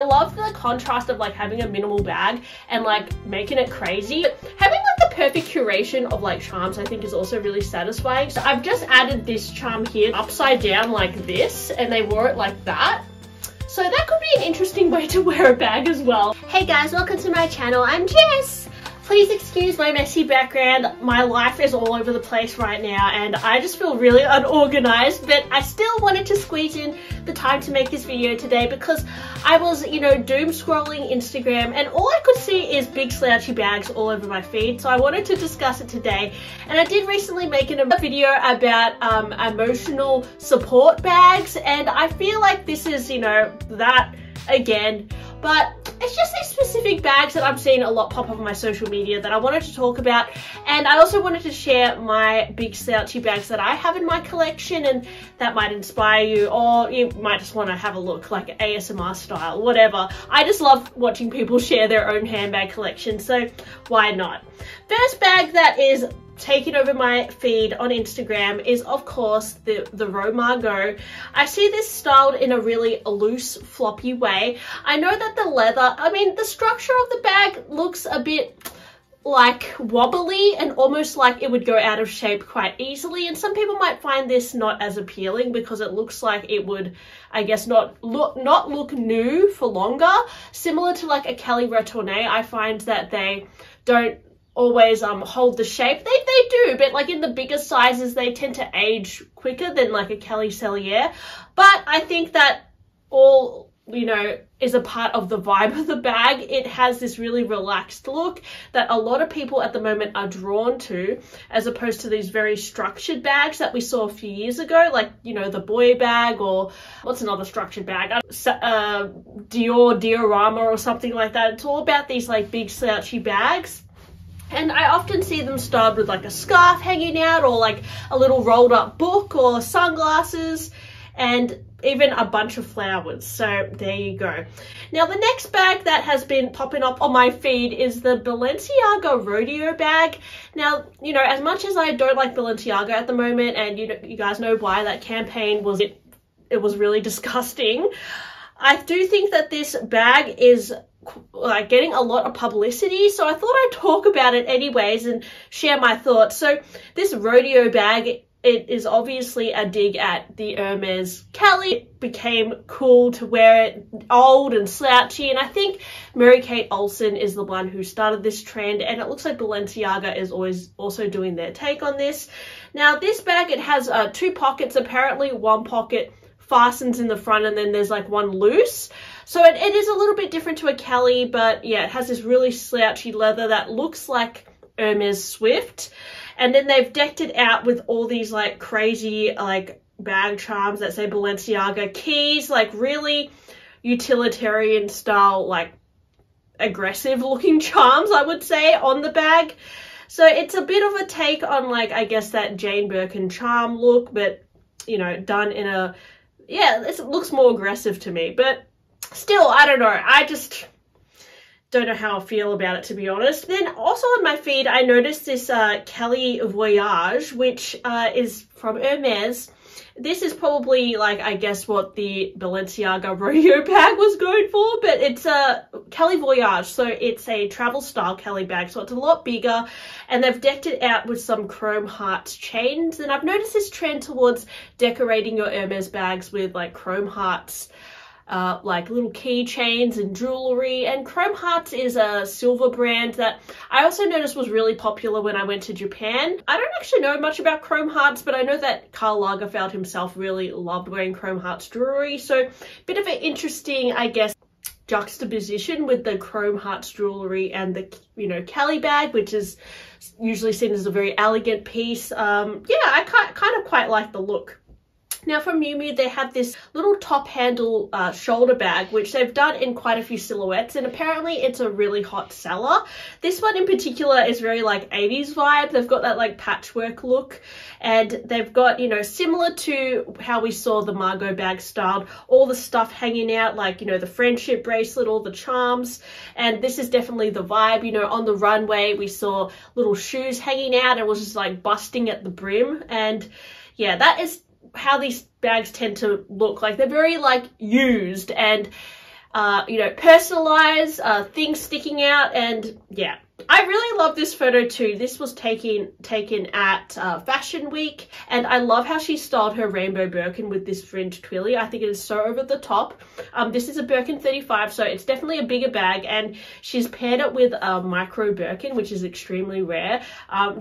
I love the contrast of like having a minimal bag and like making it crazy. Having like the perfect curation of like charms I think is also really satisfying. So I've just added this charm here upside down like this, and they wore it like that. So that could be an interesting way to wear a bag as well. Hey guys, welcome to my channel. I'm Jess. Please excuse my messy background. My life is all over the place right now and I just feel really unorganized, but I still wanted to squeeze in the time to make this video today because I was, you know, doom scrolling Instagram and all I could see is big slouchy bags all over my feed. So I wanted to discuss it today. And I did recently make a video about emotional support bags, and I feel like this is, you know, that again. But it's just these specific bags that I'm seeing a lot pop up on my social media that I wanted to talk about. And I also wanted to share my big slouchy bags that I have in my collection, and that might inspire you, or you might just want to have a look like ASMR style, whatever. I just love watching people share their own handbag collection, so why not? First bag that is taking over my feed on Instagram is of course the Row Margot. I see this styled in a really loose floppy way. I know that the leather, I mean the structure of the bag looks a bit like wobbly and almost like it would go out of shape quite easily, and some people might find this not as appealing because it looks like it would, I guess, not look new for longer. Similar to like a Kelly Retourné, I find that they don't always hold the shape. They do, but like in the bigger sizes they tend to age quicker than like a Kelly Cellier. But I think that all, you know, is a part of the vibe of the bag. It has this really relaxed look that a lot of people at the moment are drawn to, as opposed to these very structured bags that we saw a few years ago, like, you know, the boy bag, or what's another structured bag, Diorama or something like that. It's all about these like big slouchy bags. And I often see them styled with like a scarf hanging out, or like a little rolled up book, or sunglasses, and even a bunch of flowers. So there you go. Now the next bag that has been popping up on my feed is the Balenciaga Rodeo bag. Now, you know, as much as I don't like Balenciaga at the moment, and you guys know why, that campaign was, it was really disgusting. I do think that this bag is like getting a lot of publicity, so I thought I'd talk about it anyways and share my thoughts. So this rodeo bag, it is obviously a dig at the Hermes Kelly. It became cool to wear it, old and slouchy, and I think Mary-Kate Olsen is the one who started this trend, and it looks like Balenciaga is always also doing their take on this. Now this bag, it has two pockets. Apparently one pocket fastens in the front and then there's like one loose. So it is a little bit different to a Kelly, but yeah, it has this really slouchy leather that looks like Hermes Swift. And then they've decked it out with all these like crazy like bag charms that say Balenciaga, keys, like really utilitarian style, like aggressive looking charms, I would say, on the bag. So it's a bit of a take on like, I guess, that Jane Birkin charm look, but, you know, done in a, yeah, it looks more aggressive to me. But still, I don't know. I just don't know how I feel about it, to be honest. Then also on my feed, I noticed this Kelly Voyage, which is from Hermes. This is probably like, I guess, what the Balenciaga Rodeo bag was going for, but it's a Kelly Voyage. So it's a travel style Kelly bag. So it's a lot bigger, and they've decked it out with some chrome hearts chains. And I've noticed this trend towards decorating your Hermes bags with like chrome hearts, like little keychains and jewelry. And Chrome Hearts is a silver brand that I also noticed was really popular when I went to Japan. I don't actually know much about Chrome Hearts, but I know that Karl Lagerfeld himself really loved wearing Chrome Hearts jewelry. So bit of an interesting, I guess, juxtaposition with the Chrome Hearts jewelry and the, you know, Kelly bag, which is usually seen as a very elegant piece. Yeah, I kind of quite like the look. Now from Mumu, they have this little top handle shoulder bag, which they've done in quite a few silhouettes, and apparently it's a really hot seller. This one in particular is very like 80s vibe. They've got that like patchwork look, and they've got, you know, similar to how we saw the Margot bag styled, all the stuff hanging out, like, you know, the friendship bracelet, all the charms. And this is definitely the vibe. You know, on the runway we saw little shoes hanging out and it was just like busting at the brim. And yeah, that is how these bags tend to look. Like, they're very like used, and you know, personalized, things sticking out, and yeah. I really love this photo too. This was taken at Fashion Week, and I love how she styled her rainbow Birkin with this fringe twilly. I think it is so over the top. This is a Birkin 35, so it's definitely a bigger bag, and she's paired it with a micro Birkin, which is extremely rare.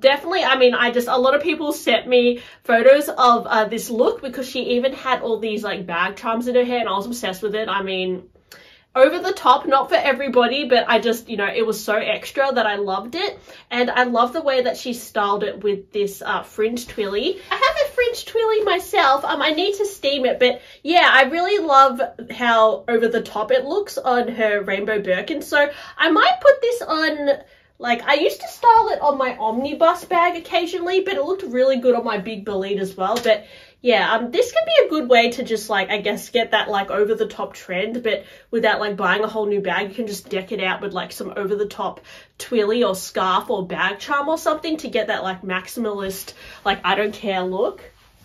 Definitely, I mean, a lot of people sent me photos of this look because she even had all these like bag charms in her hair, and I was obsessed with it. I mean, over the top, not for everybody, but I just, you know, it was so extra that I loved it. And I love the way that she styled it with this fringe twilly. I have a fringe twilly myself. I need to steam it, but yeah, I really love how over the top it looks on her rainbow Birkin. So I might put this on, like, I used to style it on my omnibus bag occasionally, but it looked really good on my big bolide as well. But yeah, this can be a good way to just, like, I guess get that, like, over-the-top trend, but without, like, buying a whole new bag. You can just deck it out with, like, some over-the-top twilly or scarf or bag charm or something to get that, like, maximalist, like, I don't care look.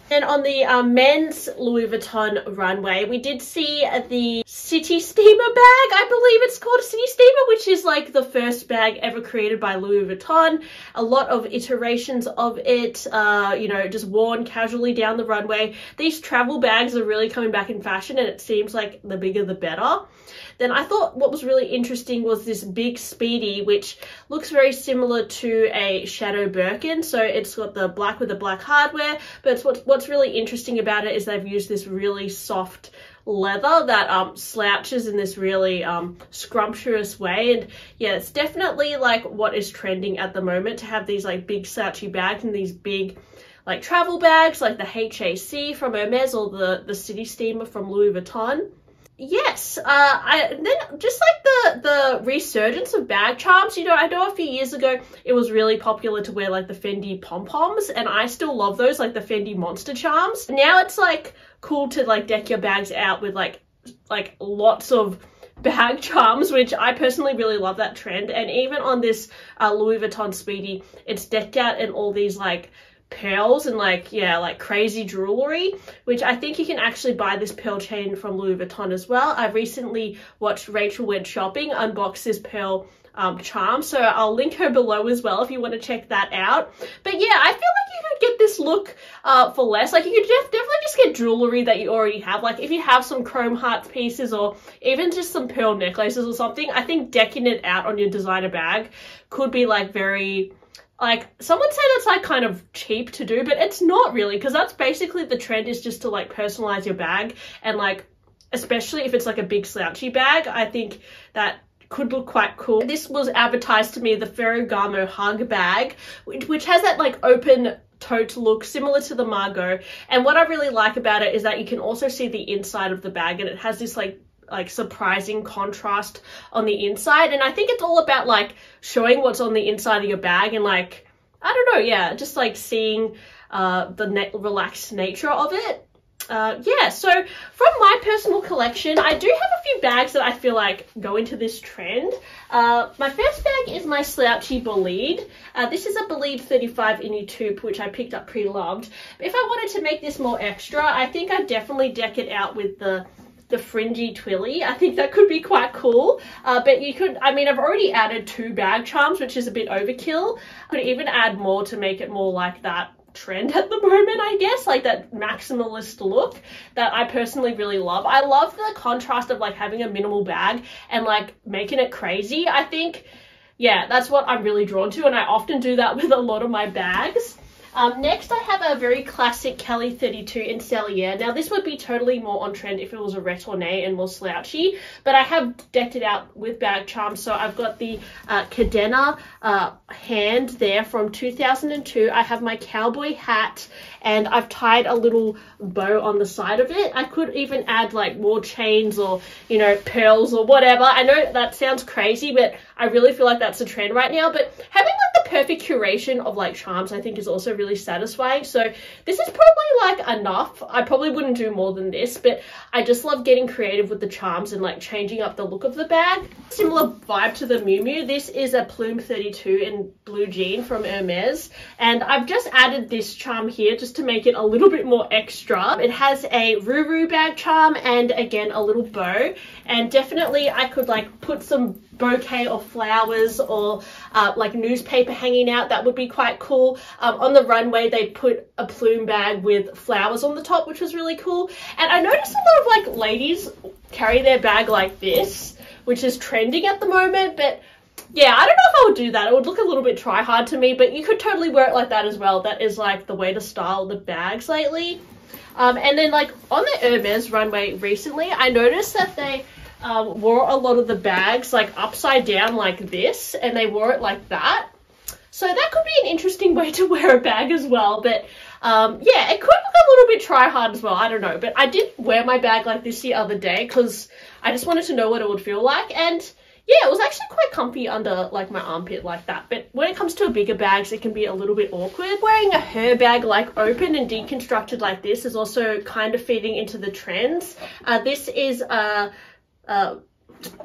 And on the men's Louis Vuitton runway, we did see the City Steamer bag. I believe it's called a City Steamer, which is like the first bag ever created by Louis Vuitton. A lot of iterations of it, you know, just worn casually down the runway. These travel bags are really coming back in fashion, and it seems like the bigger the better. Then I thought what was really interesting was this big Speedy, which looks very similar to a Shadow Birkin. So it's got the black with the black hardware, but what's really interesting about it is they've used this really soft leather that slouches in this really scrumptious way. And yeah, it's definitely like what is trending at the moment, to have these like big slouchy bags and these big like travel bags like the HAC from Hermes or the City Steamer from Louis Vuitton. Yes, then just like the resurgence of bag charms, you know, I know a few years ago it was really popular to wear like the Fendi pom-poms, and I still love those, like the Fendi monster charms. Now it's like cool to like deck your bags out with like lots of bag charms, which I personally really love that trend. And even on this Louis Vuitton Speedy, it's decked out in all these like pearls and like, yeah, like crazy jewelry, which I think you can actually buy this pearl chain from Louis Vuitton as well. I've recently watched Rachel Went Shopping unbox this pearl charm, so I'll link her below as well if you want to check that out. But yeah, I feel like you could get this look for less. Like, you could definitely just get jewelry that you already have. Like, if you have some chrome heart pieces or even just some pearl necklaces or something, I think decking it out on your designer bag could be like very, like, someone said it's like kind of cheap to do, but it's not really, because that's basically the trend, is just to like personalize your bag. And like, especially if it's like a big slouchy bag, I think that could look quite cool. This was advertised to me, the Ferragamo Hug bag, which has that like open tote look similar to the Margot. And what I really like about it is that you can also see the inside of the bag, and it has this like surprising contrast on the inside. And I think it's all about like showing what's on the inside of your bag, and like, I don't know, yeah, just like seeing the relaxed nature of it. Yeah, so from my personal collection, I do have a few bags that I feel like go into this trend. My first bag is my slouchy bolide. This is a bolide 35 innie tube, which I picked up pre-loved. If I wanted to make this more extra, I think I'd definitely deck it out with the fringy twilly. I think that could be quite cool. But you could, I mean, I've already added 2 bag charms, which is a bit overkill. I could even add more to make it more like that trend at the moment, I guess, like that maximalist look that I personally really love. I love the contrast of like having a minimal bag and like making it crazy. I think, yeah, that's what I'm really drawn to, and I often do that with a lot of my bags. Next, I have a very classic Kelly 32 in Cellier. Now, this would be totally more on trend if it was a retourné and more slouchy, but I have decked it out with bag charms. So I've got the cadena hand there from 2002. I have my cowboy hat, and I've tied a little bow on the side of it. I could even add like more chains or, you know, pearls or whatever. I know that sounds crazy, but I really feel like that's a trend right now. But having like the a perfect curation of like charms I think is also really satisfying. So this is probably like enough. I probably wouldn't do more than this, but I just love getting creative with the charms and like changing up the look of the bag. Similar vibe to the Mumu. This is a Plume 32 in blue jean from Hermes, and I've just added this charm here just to make it a little bit more extra. It has a Ruru bag charm and again a little bow, and definitely I could like put some bouquet or flowers or like newspaper hanging out. That would be quite cool. On the runway they put a plume bag with flowers on the top, which was really cool. And I noticed a lot of like ladies carry their bag like this, which is trending at the moment. But yeah, I don't know if I would do that. It would look a little bit try hard to me, but you could totally wear it like that as well. That is like the way to style the bags lately. And then like on the Hermes runway recently, I noticed that they wore a lot of the bags like upside down like this, and they wore it like that. So that could be an interesting way to wear a bag as well. But yeah, it could look a little bit try hard as well. I don't know. But I did wear my bag like this the other day because I just wanted to know what it would feel like. And yeah, it was actually quite comfy under like my armpit like that. But when it comes to bigger bags, it can be a little bit awkward. Wearing a her bag like open and deconstructed like this is also kind of feeding into the trends. This is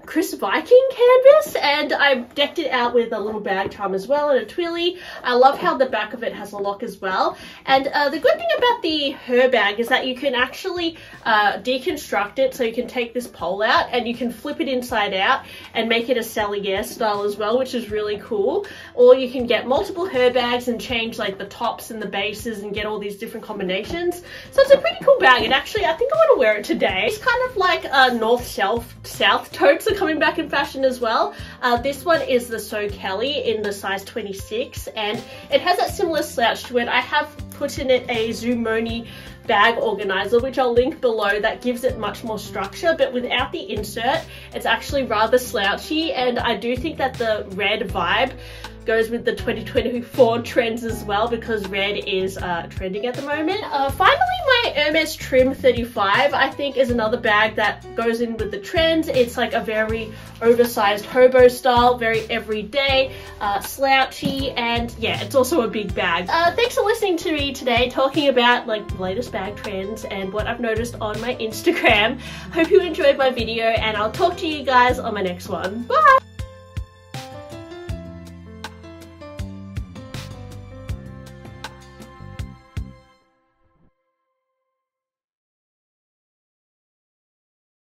Chris Viking canvas, and I decked it out with a little bag charm as well and a twilly. I love how the back of it has a lock as well. And the good thing about the her bag is that you can actually deconstruct it, so you can take this pole out and you can flip it inside out and make it a Salier style as well, which is really cool. Or you can get multiple her bags and change like the tops and the bases and get all these different combinations. So it's a pretty cool bag, and actually I think I want to wear it today. It's kind of like north-south totes are coming back in fashion as well. This one is the So Kelly in the size 26, and it has that similar slouch to it. I have put in it a Zoomoni bag organizer, which I'll link below, that gives it much more structure, but without the insert it's actually rather slouchy. And I do think that the red vibe goes with the 2024 trends as well, because red is trending at the moment. Finally, my Hermes Trim 35 I think is another bag that goes in with the trends. It's like a very oversized hobo style, very everyday, slouchy, and yeah, it's also a big bag. Thanks for listening to me today talking about like the latest bag trends and what I've noticed on my Instagram. Hope you enjoyed my video, and I'll talk to you guys on my next one. Bye!